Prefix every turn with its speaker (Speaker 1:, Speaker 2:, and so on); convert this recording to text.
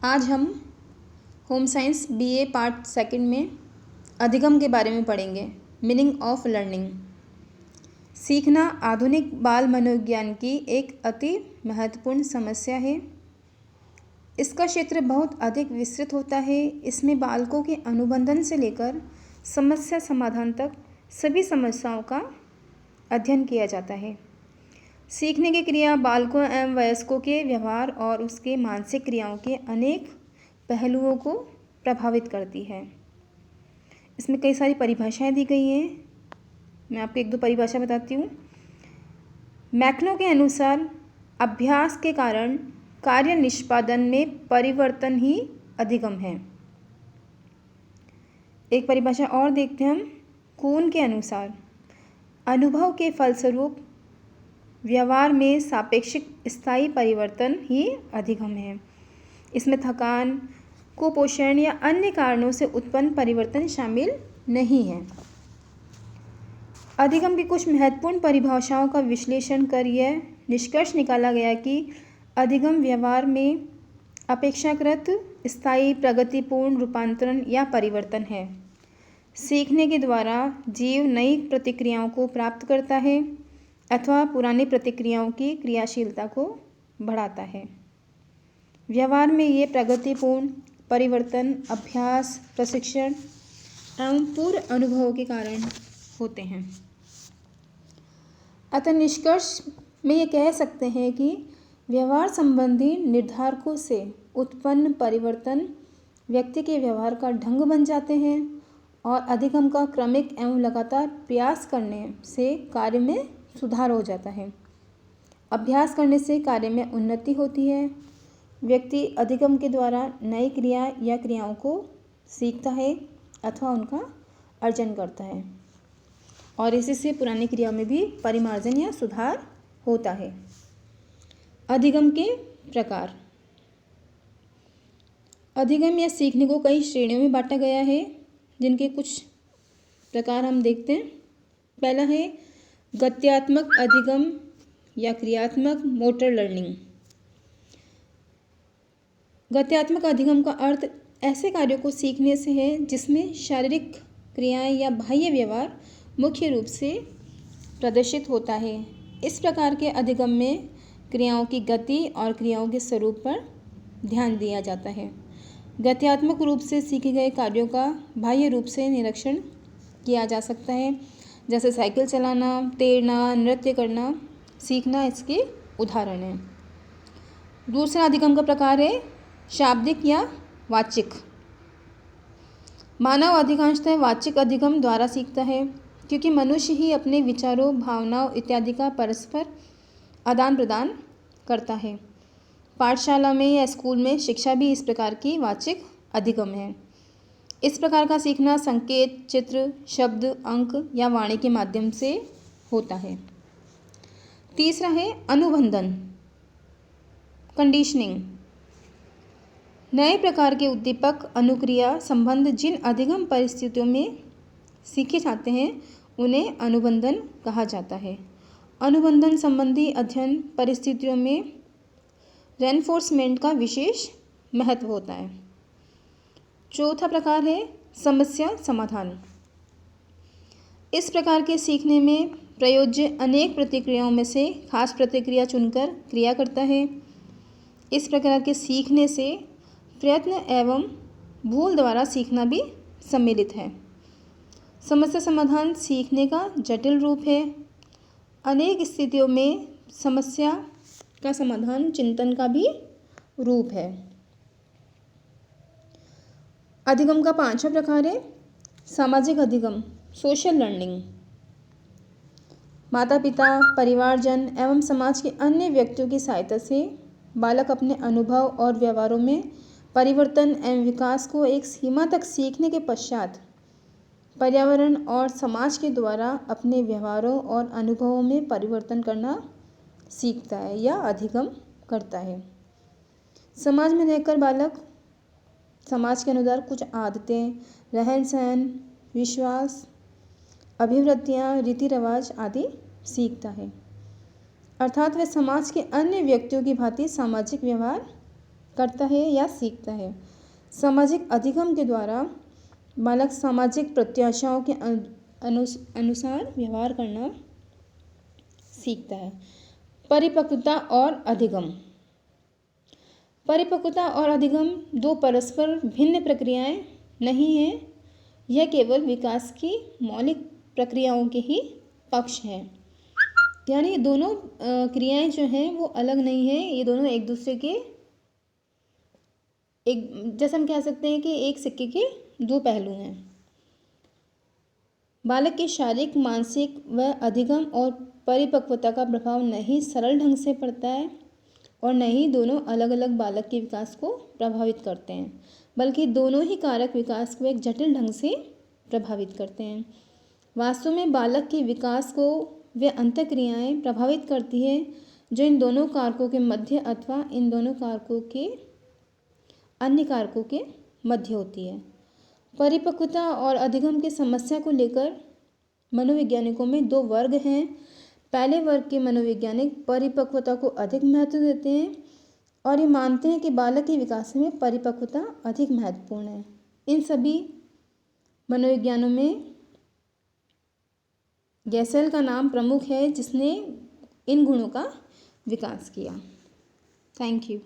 Speaker 1: आज हम home science BA part second में अधिगम के बारे में पढ़ेंगे। Meaning of learning. सीखना आधुनिक बाल मनोविज्ञान की एक अति महत्वपूर्ण समस्या है। इसका क्षेत्र बहुत अधिक विस्तृत होता है। इसमें बालकों के अनुबंधन से लेकर समस्या समाधान तक सभी समस्याओं का अध्ययन किया जाता है। सीखने की क्रिया बालकों एवं वयस्कों के व्यवहार और उसके मानसिक क्रियाओं के अनेक पहलुओं को प्रभावित करती है। इसमें कई सारी परिभाषाएं दी गई हैं। मैं आपको एक दो परिभाषा बताती हूँ। मैक्नो के अनुसार अभ्यास के कारण कार्य निष्पादन में परिवर्तन ही अधिगम है। एक परिभाषा और देखते हैं हम। कून के अनुसार अनुभव के फलस्वरूप व्यवहार में सापेक्षिक स्थायी परिवर्तन ही अधिगम है। इसमें थकान, कुपोषण या अन्य कारणों से उत्पन्न परिवर्तन शामिल नहीं है। अधिगम की कुछ महत्वपूर्ण परिभाषाओं का विश्लेषण कर यह निष्कर्ष निकाला गया कि अधिगम व्यवहार में अपेक्षाकृत स्थायी प्रगतिपूर्ण रूपांतरण या परिवर्तन है। सीखने के द्वारा जीव नई प्रतिक्रियाओं को प्राप्त करता है अथवा पुरानी प्रतिक्रियाओं की क्रियाशीलता को बढ़ाता है। व्यवहार में ये प्रगतिपूर्ण परिवर्तन अभ्यास, प्रशिक्षण एवं पूर्व अनुभवों के कारण होते हैं। अतः निष्कर्ष में ये कह सकते हैं कि व्यवहार संबंधी निर्धारकों से उत्पन्न परिवर्तन व्यक्ति के व्यवहार का ढंग बन जाते हैं और अधिगम का क्रमिक एवं लगातार प्रयास करने से कार्य में सुधार हो जाता है। अभ्यास करने से कार्य में उन्नति होती है। व्यक्ति अधिगम के द्वारा नई क्रिया या क्रियाओं को सीखता है अथवा उनका अर्जन करता है और इसी से पुरानी क्रियाओं में भी परिमार्जन या सुधार होता है। अधिगम के प्रकार। अधिगम या सीखने को कई श्रेणियों में बांटा गया है, जिनके कुछ प्रकार हम देखते हैं। पहला है गत्यात्मक अधिगम या क्रियात्मक मोटर लर्निंग। गत्यात्मक अधिगम का अर्थ ऐसे कार्यों को सीखने से है जिसमें शारीरिक क्रियाएं या बाह्य व्यवहार मुख्य रूप से प्रदर्शित होता है। इस प्रकार के अधिगम में क्रियाओं की गति और क्रियाओं के स्वरूप पर ध्यान दिया जाता है। गत्यात्मक रूप से सीखे गए कार्यों का बाह्य रूप से निरीक्षण किया जा सकता है, जैसे साइकिल चलाना, तैरना, नृत्य करना, सीखना इसके उदाहरण हैं। दूसरा अधिगम का प्रकार है शाब्दिक या वाचिक। मानव अधिकांशतः वाचिक अधिगम द्वारा सीखता है, क्योंकि मनुष्य ही अपने विचारों, भावनाओं इत्यादि का परस्पर आदान प्रदान करता है। पाठशाला में या स्कूल में शिक्षा भी इस प्रकार की वाचिक अधिगम है। इस प्रकार का सीखना संकेत, चित्र, शब्द, अंक या वाणी के माध्यम से होता है। तीसरा है अनुबंधन, कंडीशनिंग। नए प्रकार के उद्दीपक, अनुक्रिया, संबंध जिन अधिगम परिस्थितियों में सीखे जाते हैं उन्हें अनुबंधन कहा जाता है। अनुबंधन संबंधी अध्ययन परिस्थितियों में रेनफोर्समेंट का विशेष महत्व होता है। चौथा प्रकार है समस्या समाधान। इस प्रकार के सीखने में प्रयोज्य अनेक प्रतिक्रियाओं में से खास प्रतिक्रिया चुनकर क्रिया करता है। इस प्रकार के सीखने से प्रयत्न एवं भूल द्वारा सीखना भी सम्मिलित है। समस्या समाधान सीखने का जटिल रूप है। अनेक स्थितियों में समस्या का समाधान चिंतन का भी रूप है। अधिगम का पांचवा प्रकार है सामाजिक अधिगम, सोशल लर्निंग। माता पिता, परिवारजन एवं समाज के अन्य व्यक्तियों की सहायता से बालक अपने अनुभव और व्यवहारों में परिवर्तन एवं विकास को एक सीमा तक सीखने के पश्चात पर्यावरण और समाज के द्वारा अपने व्यवहारों और अनुभवों में परिवर्तन करना सीखता है या अधिगम करता है। समाज में रहकर बालक समाज के अनुसार कुछ आदतें, रहन सहन, विश्वास, अभिवृत्तियाँ, रीति रिवाज आदि सीखता है। अर्थात वह समाज के अन्य व्यक्तियों की भांति सामाजिक व्यवहार करता है या सीखता है। सामाजिक अधिगम के द्वारा बालक सामाजिक प्रत्याशाओं के अनुसार व्यवहार करना सीखता है। परिपक्वता और अधिगम। परिपक्वता और अधिगम दो परस्पर भिन्न प्रक्रियाएं नहीं हैं, यह केवल विकास की मौलिक प्रक्रियाओं के ही पक्ष हैं। यानी दोनों क्रियाएं जो हैं वो अलग नहीं हैं, ये दोनों एक दूसरे के जैसे हम कह सकते हैं कि एक सिक्के के दो पहलू हैं। बालक के शारीरिक, मानसिक व अधिगम और परिपक्वता का प्रभाव नहीं सरल ढंग से पड़ता है और न ही दोनों अलग अलग बालक के विकास को प्रभावित करते हैं, बल्कि दोनों ही कारक विकास को एक जटिल ढंग से प्रभावित करते हैं। वास्तव में बालक के विकास को वे अंतःक्रियाएं प्रभावित करती है जो इन दोनों कारकों के मध्य अथवा इन दोनों कारकों के अन्य कारकों के मध्य होती है। परिपक्वता और अधिगम की समस्या को लेकर मनोवैज्ञानिकों में दो वर्ग हैं। पहले वर्ग के मनोवैज्ञानिक परिपक्वता को अधिक महत्व देते हैं और ये मानते हैं कि बालक के विकास में परिपक्वता अधिक महत्वपूर्ण है। इन सभी मनोविज्ञानों में गैसेल का नाम प्रमुख है जिसने इन गुणों का विकास किया। Thank you.